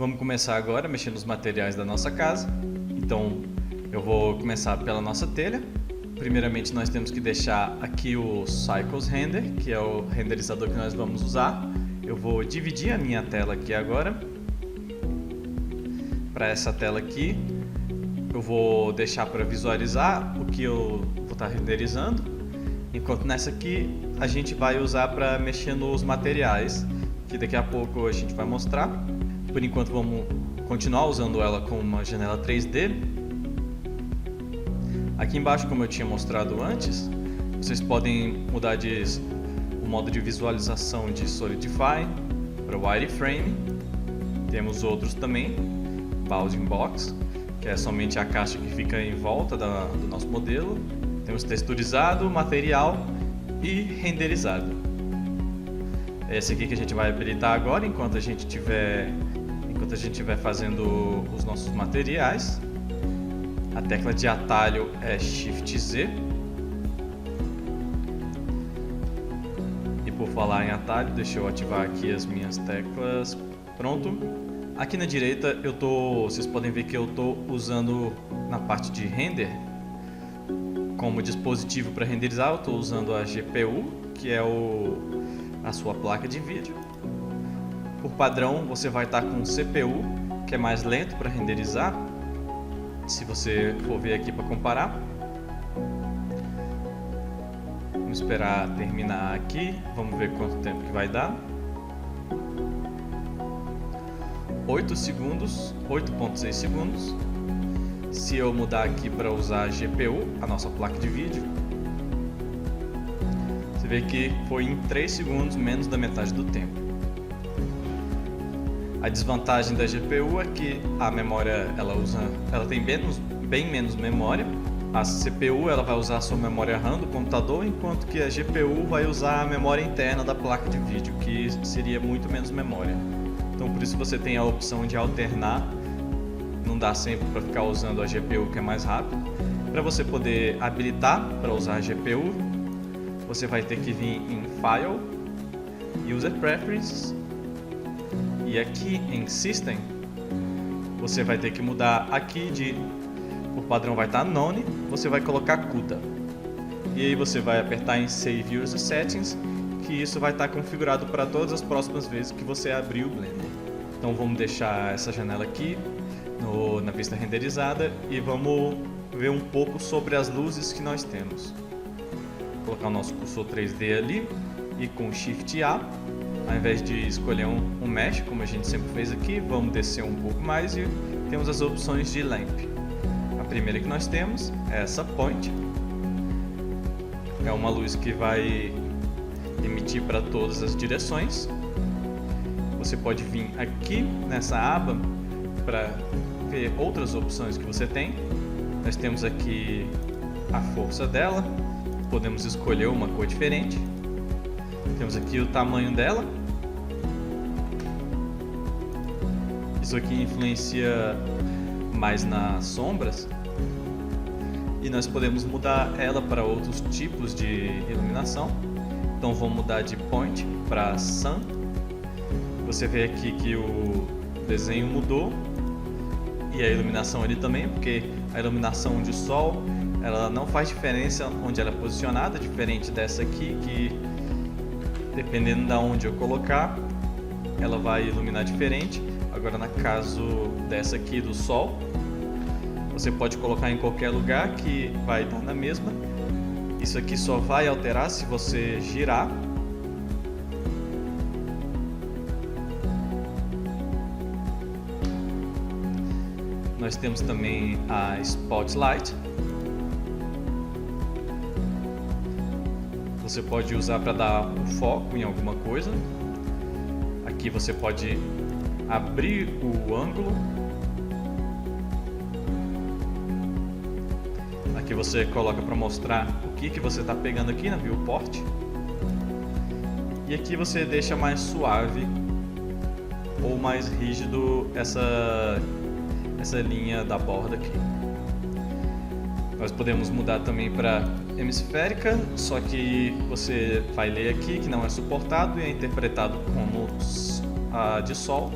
Vamos começar agora mexendo nos materiais da nossa casa. Então eu vou começar pela nossa telha. Primeiramente nós temos que deixar aqui o Cycles Render, que é o renderizador que nós vamos usar. Eu vou dividir a minha tela aqui agora. Para essa tela aqui, eu vou deixar para visualizar o que eu vou estar renderizando. Enquanto nessa aqui a gente vai usar para mexer nos materiais, que daqui a pouco a gente vai mostrar. Por enquanto vamos continuar usando ela com uma janela 3D. Aqui embaixo, como eu tinha mostrado antes, vocês podem mudar o modo de visualização de Solidify para Wireframe. Temos outros também, Bounding Box, que é somente a caixa que fica em volta do nosso modelo. Temos texturizado, material e renderizado. É esse aqui que a gente vai habilitar agora enquanto a gente estiver fazendo os nossos materiais. A tecla de atalho é Shift Z. E por falar em atalho, deixa eu ativar aqui as minhas teclas. Pronto. Aqui na direita vocês podem ver que eu estou usando na parte de render como dispositivo para renderizar. Eu estou usando a GPU, que é a sua placa de vídeo. Por padrão, você vai estar com o CPU, que é mais lento para renderizar. Se você for ver aqui para comparar. Vamos esperar terminar aqui. Vamos ver quanto tempo que vai dar. 8 segundos, 8.6 segundos. Se eu mudar aqui para usar a GPU, a nossa placa de vídeo, você vê que foi em 3 segundos, menos da metade do tempo. A desvantagem da GPU é que a memória ela tem bem menos memória. A CPU ela vai usar a sua memória RAM do computador, enquanto que a GPU vai usar a memória interna da placa de vídeo, que seria muito menos memória. Então por isso você tem a opção de alternar. Não dá sempre para ficar usando a GPU, que é mais rápido. Para você poder habilitar para usar a GPU, você vai ter que vir em File, User Preferences, e aqui em System você vai ter que mudar aqui por padrão vai estar None, você vai colocar CUDA. E aí você vai apertar em Save User Settings, que isso vai estar configurado para todas as próximas vezes que você abrir o Blender. Então vamos deixar essa janela aqui na vista renderizada e vamos ver um pouco sobre as luzes que nós temos. Vou colocar o nosso cursor 3D ali e com Shift A, ao invés de escolher um Mesh, como a gente sempre fez aqui, vamos descer um pouco mais e temos as opções de Lamp. A primeira que nós temos é essa Point. É uma luz que vai emitir para todas as direções. Você pode vir aqui nessa aba para ver outras opções que você tem. Nós temos aqui a força dela, podemos escolher uma cor diferente. Temos aqui o tamanho dela. Isso aqui influencia mais nas sombras. E nós podemos mudar ela para outros tipos de iluminação. Então vou mudar de Point para Sun. Você vê aqui que o desenho mudou e a iluminação ali também, porque a iluminação de sol ela não faz diferença onde ela é posicionada, diferente dessa aqui que dependendo de onde eu colocar ela vai iluminar diferente. Agora no caso dessa aqui do sol, você pode colocar em qualquer lugar que vai dar na mesma. Isso aqui só vai alterar se você girar. Nós temos também a Spotlight. Você pode usar para dar um foco em alguma coisa. Aqui você pode abrir o ângulo. Aqui você coloca para mostrar o que você está pegando aqui na viewport. E aqui você deixa mais suave ou mais rígido essa linha da borda aqui. Nós podemos mudar também para hemisférica, só que você vai ler aqui que não é suportado e é interpretado como a de sol.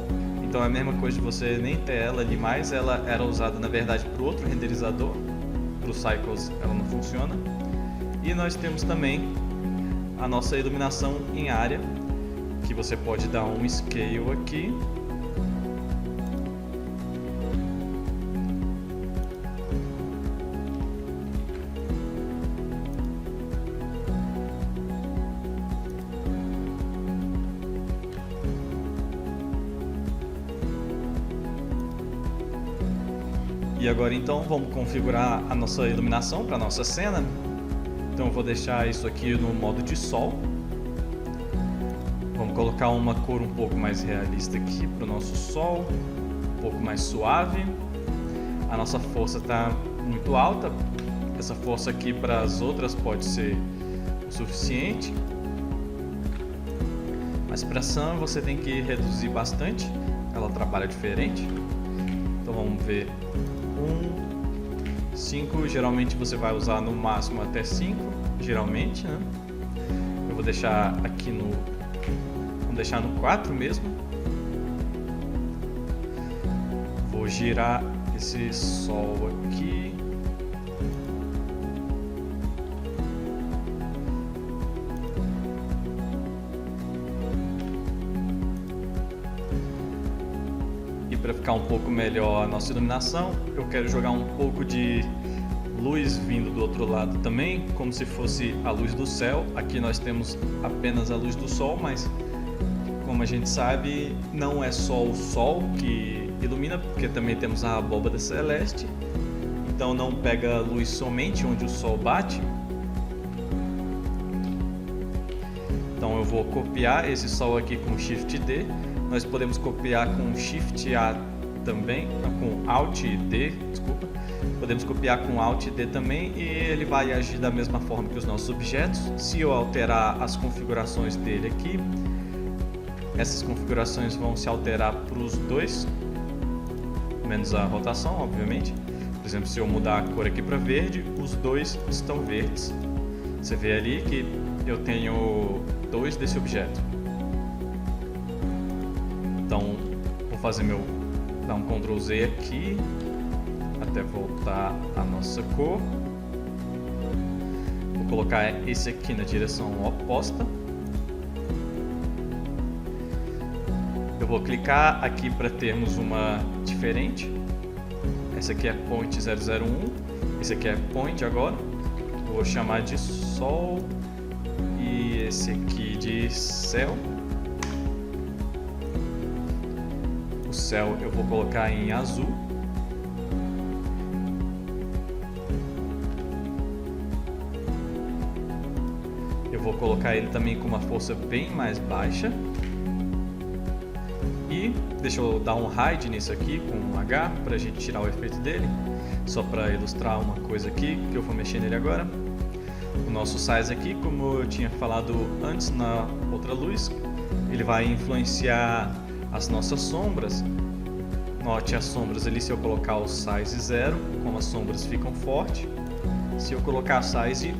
Então é a mesma coisa de você nem ter ela ali mais. Ela era usada na verdade para outro renderizador. Para o Cycles ela não funciona. E nós temos também a nossa iluminação em área, que você pode dar um scale aqui. E agora então vamos configurar a nossa iluminação para a nossa cena. Então eu vou deixar isso aqui no modo de sol. Vamos colocar uma cor um pouco mais realista aqui para o nosso sol, um pouco mais suave. A nossa força está muito alta. Essa força aqui para as outras pode ser o suficiente. Mas para a Sun você tem que reduzir bastante. Ela trabalha diferente. Então vamos ver. 5, geralmente você vai usar no máximo até 5, geralmente, né? Eu vou deixar aqui no... Vamos deixar no 4 mesmo. Vou girar esse sol aqui. Para ficar um pouco melhor a nossa iluminação, eu quero jogar um pouco de luz vindo do outro lado também, como se fosse a luz do céu. Aqui nós temos apenas a luz do sol, mas como a gente sabe, não é só o sol que ilumina, porque também temos a abóbada celeste, então não pega luz somente onde o sol bate. Então eu vou copiar esse sol aqui com Shift D. Nós podemos copiar com Shift A também, com Alt D, desculpa. Podemos copiar com Alt D também e ele vai agir da mesma forma que os nossos objetos. Se eu alterar as configurações dele aqui, essas configurações vão se alterar para os dois, menos a rotação, obviamente. Por exemplo, se eu mudar a cor aqui para verde, os dois estão verdes. Você vê ali que eu tenho dois desse objeto. Então, vou fazer dar um Ctrl Z aqui, até voltar a nossa cor. Vou colocar esse aqui na direção oposta. Eu vou clicar aqui para termos uma diferente. Essa aqui é Point 001, esse aqui é Point agora. Vou chamar de Sol e esse aqui de Céu. Céu eu vou colocar em azul. Eu vou colocar ele também com uma força bem mais baixa. E deixa eu dar um hide nisso aqui com um H para a gente tirar o efeito dele. Só para ilustrar uma coisa aqui que eu vou mexer nele agora. O nosso size aqui, como eu tinha falado antes na outra luz, ele vai influenciar as nossas sombras. Note as sombras ali, se eu colocar o size 0, como as sombras ficam fortes. Se eu colocar size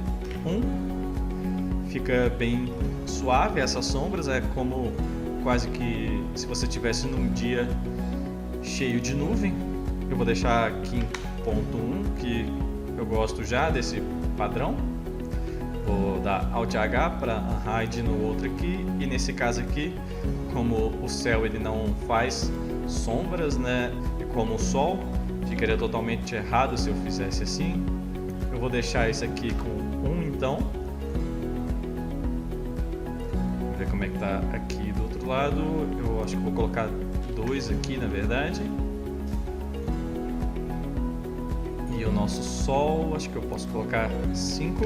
1, fica bem suave essas sombras, é como quase que se você estivesse num dia cheio de nuvem. Eu vou deixar aqui em ponto 1, que eu gosto já desse padrão. Vou dar Alt H para hide no outro aqui, e nesse caso aqui, como o céu ele não faz sombras, né, e como o sol, ficaria totalmente errado se eu fizesse assim. Eu vou deixar esse aqui com 1 então. Vamos ver como é que tá aqui do outro lado. Eu acho que vou colocar 2 aqui na verdade. E o nosso sol, acho que eu posso colocar 5.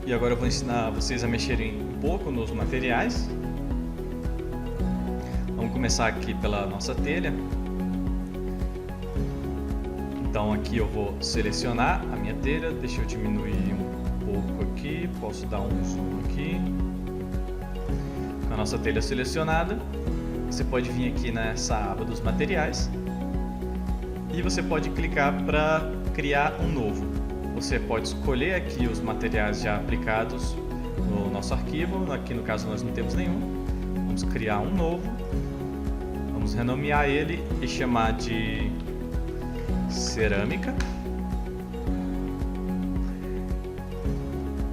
E agora eu vou ensinar vocês a mexerem um pouco nos materiais. Vamos começar aqui pela nossa telha. Então aqui eu vou selecionar a minha telha. Deixa eu diminuir um pouco aqui. Posso dar um zoom aqui. Com a nossa telha selecionada, você pode vir aqui nessa aba dos materiais. E você pode clicar para criar um novo. Você pode escolher aqui os materiais já aplicados no nosso arquivo. Aqui no caso nós não temos nenhum. Vamos criar um novo. Vamos Vamos renomear ele e chamar de cerâmica.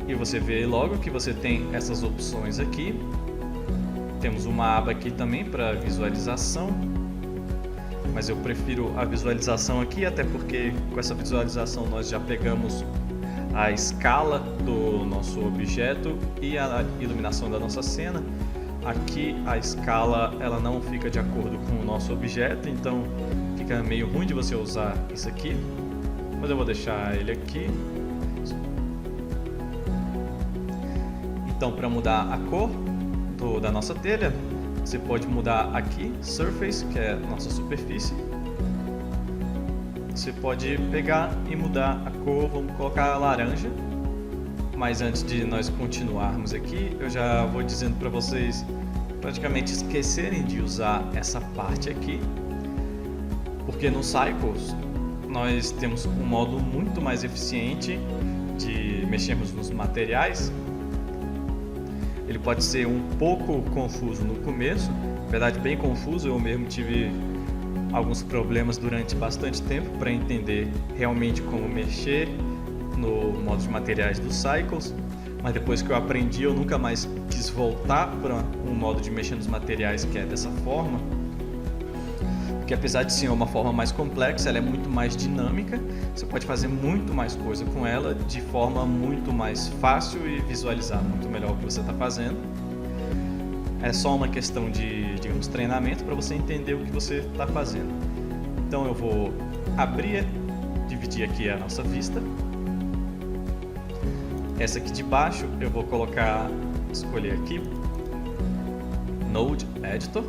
E você vê logo que você tem essas opções aqui. Temos uma aba aqui também para visualização, mas eu prefiro a visualização aqui, até porque com essa visualização nós já pegamos a escala do nosso objeto e a iluminação da nossa cena. Aqui a escala ela não fica de acordo com o nosso objeto, então fica meio ruim de você usar isso aqui, mas eu vou deixar ele aqui. Então, para mudar a cor da nossa telha, você pode mudar aqui Surface, que é a nossa superfície. Você pode pegar e mudar a cor, vamos colocar laranja. Mas antes de nós continuarmos aqui, eu já vou dizendo para vocês praticamente esquecerem de usar essa parte aqui, porque no Cycles nós temos um modo muito mais eficiente de mexermos nos materiais. Ele pode ser um pouco confuso no começo, na verdade bem confuso, eu mesmo tive alguns problemas durante bastante tempo para entender realmente como mexer no modo de materiais do Cycles, mas depois que eu aprendi eu nunca mais quis voltar para um modo de mexer nos materiais que é dessa forma, porque apesar de ser uma forma mais complexa, ela é muito mais dinâmica, você pode fazer muito mais coisa com ela de forma muito mais fácil e visualizar muito melhor o que você está fazendo. É só uma questão de, digamos, treinamento para você entender o que você está fazendo. Então eu vou abrir, dividir aqui a nossa vista. Essa aqui de baixo eu vou escolher aqui Node Editor.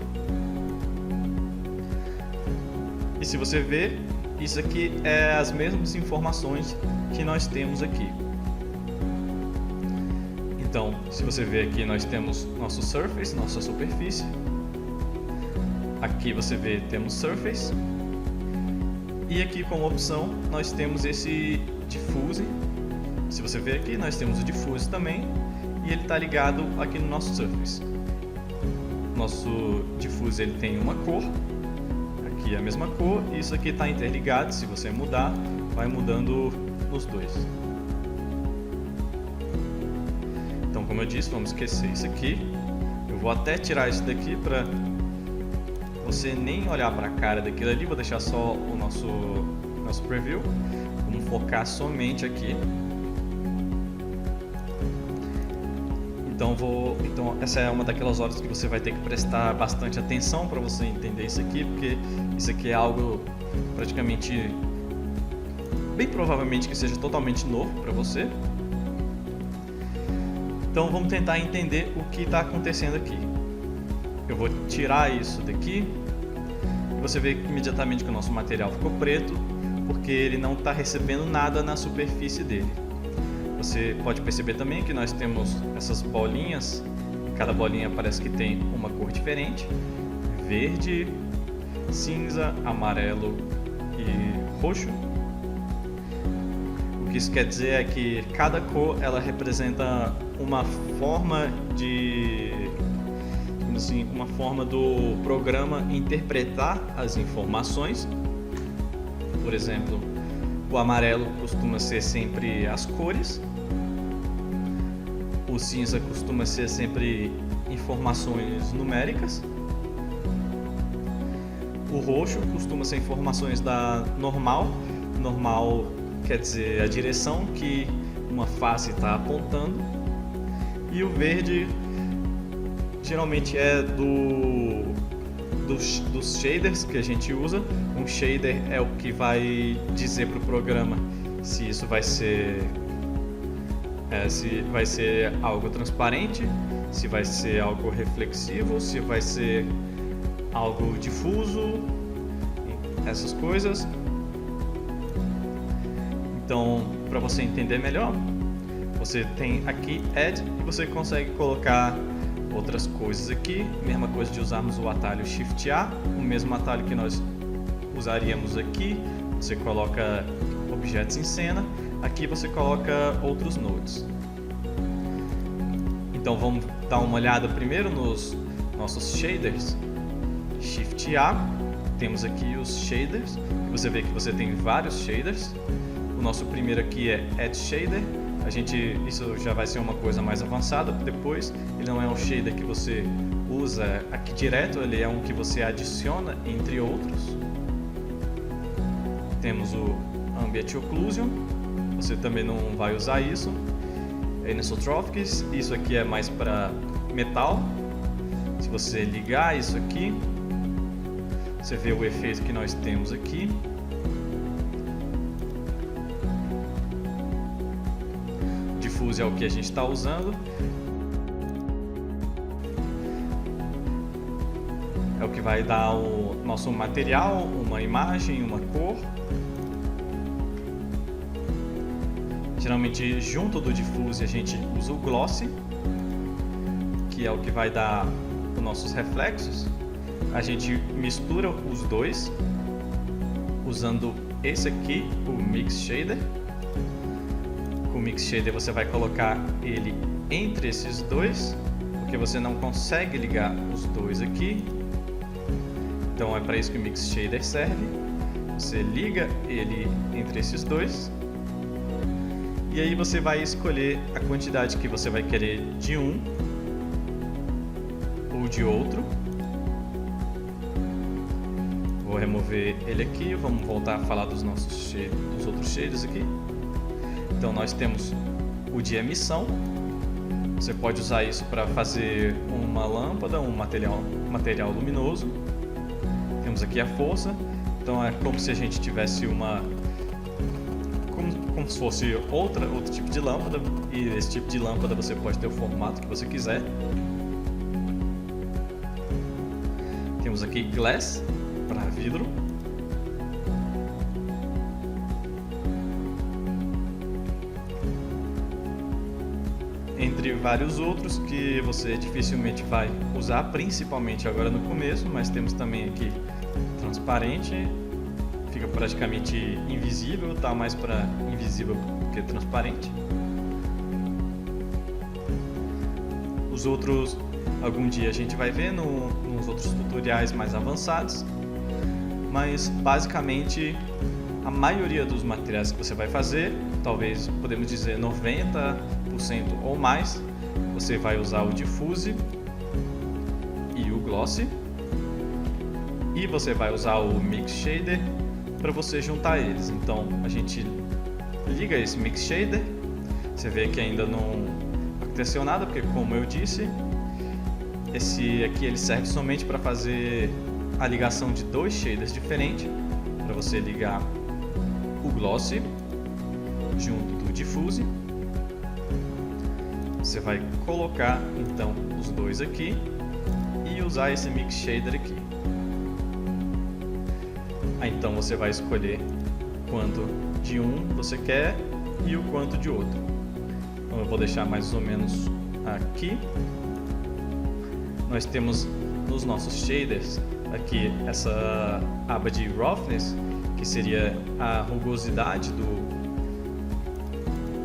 E se você ver, isso aqui é as mesmas informações que nós temos aqui. Então, se você ver aqui, nós temos nosso Surface, nossa superfície. Aqui você vê, temos Surface. E aqui como opção, nós temos esse Diffuse. Se você ver aqui, nós temos o Diffuse também. E ele está ligado aqui no nosso Surface. Nosso Diffuse ele tem uma cor. Aqui é a mesma cor, e isso aqui está interligado. Se você mudar, vai mudando nos dois. Então, como eu disse, vamos esquecer isso aqui. Eu vou até tirar isso daqui para você nem olhar para a cara daquilo ali. Vou deixar só o nosso preview. Vamos focar somente aqui. Então essa é uma daquelas horas que você vai ter que prestar bastante atenção para você entender isso aqui, porque isso aqui é algo praticamente, bem provavelmente que seja totalmente novo para você. Então vamos tentar entender o que está acontecendo aqui. Eu vou tirar isso daqui e você vê imediatamente que o nosso material ficou preto, porque ele não está recebendo nada na superfície dele. Você pode perceber também que nós temos essas bolinhas, cada bolinha parece que tem uma cor diferente: verde, cinza, amarelo e roxo. O que isso quer dizer é que cada cor ela representa uma forma uma forma do programa interpretar as informações. Por exemplo, o amarelo costuma ser sempre as cores. O cinza costuma ser sempre informações numéricas. O roxo costuma ser informações da normal. Normal quer dizer a direção que uma face está apontando. E o verde geralmente é dos shaders que a gente usa. Um shader é o que vai dizer para o programa se isso vai ser algo transparente, se vai ser algo reflexivo, se vai ser algo difuso, essas coisas. Então, para você entender melhor, você tem aqui Add e você consegue colocar outras coisas aqui. Mesma coisa de usarmos o atalho Shift A, o mesmo atalho que nós usaríamos aqui. Você coloca objetos em cena. Aqui você coloca outros nodes. Então vamos dar uma olhada primeiro nos nossos shaders. Shift A, temos aqui os shaders. Você vê que você tem vários shaders. O nosso primeiro aqui é Add Shader. Isso já vai ser uma coisa mais avançada depois. Ele não é um shader que você usa aqui direto, ele é um que você adiciona entre outros. Temos o Ambient Occlusion, você também não vai usar isso. Anisotropics, isso aqui é mais para metal. Se você ligar isso aqui, você vê o efeito que nós temos aqui. Diffuse é o que a gente está usando. É o que vai dar o nosso material, uma imagem, uma cor. Geralmente junto do Diffuse a gente usa o Gloss, que é o que vai dar os nossos reflexos. A gente mistura os dois usando esse aqui, o Mix Shader. Com o Mix Shader você vai colocar ele entre esses dois, porque você não consegue ligar os dois aqui. Então é para isso que o Mix Shader serve. Você liga ele entre esses dois. E aí você vai escolher a quantidade que você vai querer de um ou de outro. Vou remover ele aqui, vamos voltar a falar dos outros shaders aqui. Então nós temos o de emissão. Você pode usar isso para fazer uma lâmpada, um material luminoso. Temos aqui a força. Então é como se a gente tivesse como se fosse outro tipo de lâmpada. E esse tipo de lâmpada você pode ter o formato que você quiser. Temos aqui Glass para vidro. Entre vários outros que você dificilmente vai usar, principalmente agora no começo, mas temos também aqui transparente, fica praticamente invisível, tá mais para invisível que transparente. Os outros, algum dia a gente vai ver nos outros tutoriais mais avançados, mas basicamente a maioria dos materiais que você vai fazer, talvez podemos dizer 90% ou mais, você vai usar o Diffuse e o Gloss, e você vai usar o Mix Shader para você juntar eles. Então a gente liga esse Mix Shader, você vê que ainda não aconteceu nada, porque como eu disse, esse aqui ele serve somente para fazer a ligação de dois shaders diferentes, para você ligar o Gloss junto do Diffuse. Você vai colocar então os dois aqui e usar esse Mix Shader aqui. Aí então você vai escolher quanto de um você quer e o quanto de outro. Então eu vou deixar mais ou menos aqui. Nós temos nos nossos shaders aqui essa aba de Roughness, que seria a rugosidade do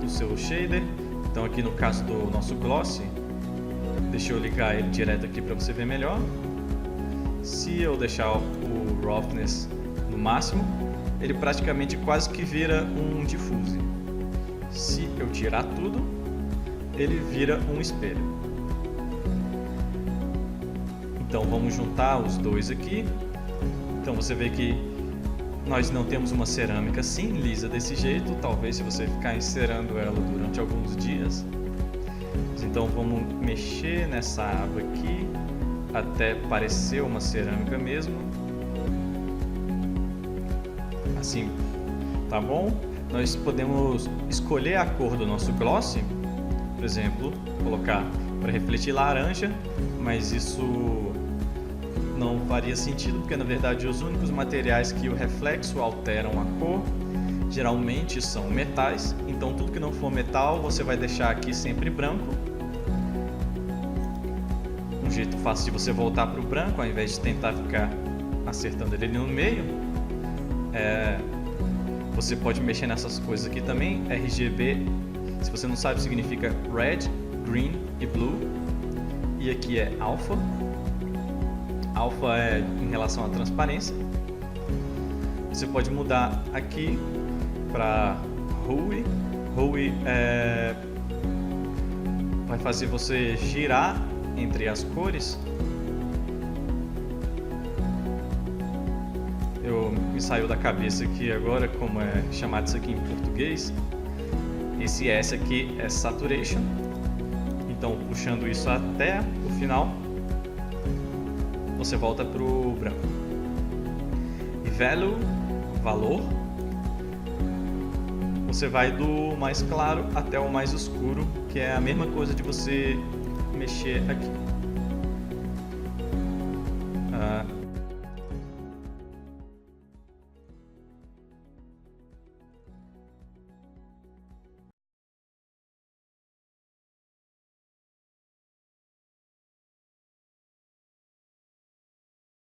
seu shader. Então aqui no caso do nosso Gloss, deixa eu ligar ele direto aqui para você ver melhor. Se eu deixar o Roughness no máximo, ele praticamente quase que vira um Diffuse. Se eu tirar tudo, ele vira um espelho. Então vamos juntar os dois aqui. Então você vê que nós não temos uma cerâmica assim lisa desse jeito, talvez se você ficar encerando ela durante alguns dias. Então vamos mexer nessa aba aqui até parecer uma cerâmica mesmo. Assim, tá bom? Nós podemos escolher a cor do nosso gloss, por exemplo, colocar para refletir laranja, mas isso não faria sentido, porque na verdade os únicos materiais que o reflexo alteram a cor geralmente são metais. Então tudo que não for metal você vai deixar aqui sempre branco. Um jeito fácil de você voltar para o branco, ao invés de tentar ficar acertando ele no meio, você pode mexer nessas coisas aqui também. RGB, se você não sabe, significa Red, Green e Blue, e aqui é Alpha. Alpha é em relação à transparência. Você pode mudar aqui para Hue. Hue vai fazer você girar entre as cores. Me saiu da cabeça aqui agora como é chamado isso aqui em português. Esse S aqui é Saturation. Então, puxando isso até o final, você volta para o branco. E Value, valor, você vai do mais claro até o mais escuro, que é a mesma coisa de você mexer aqui.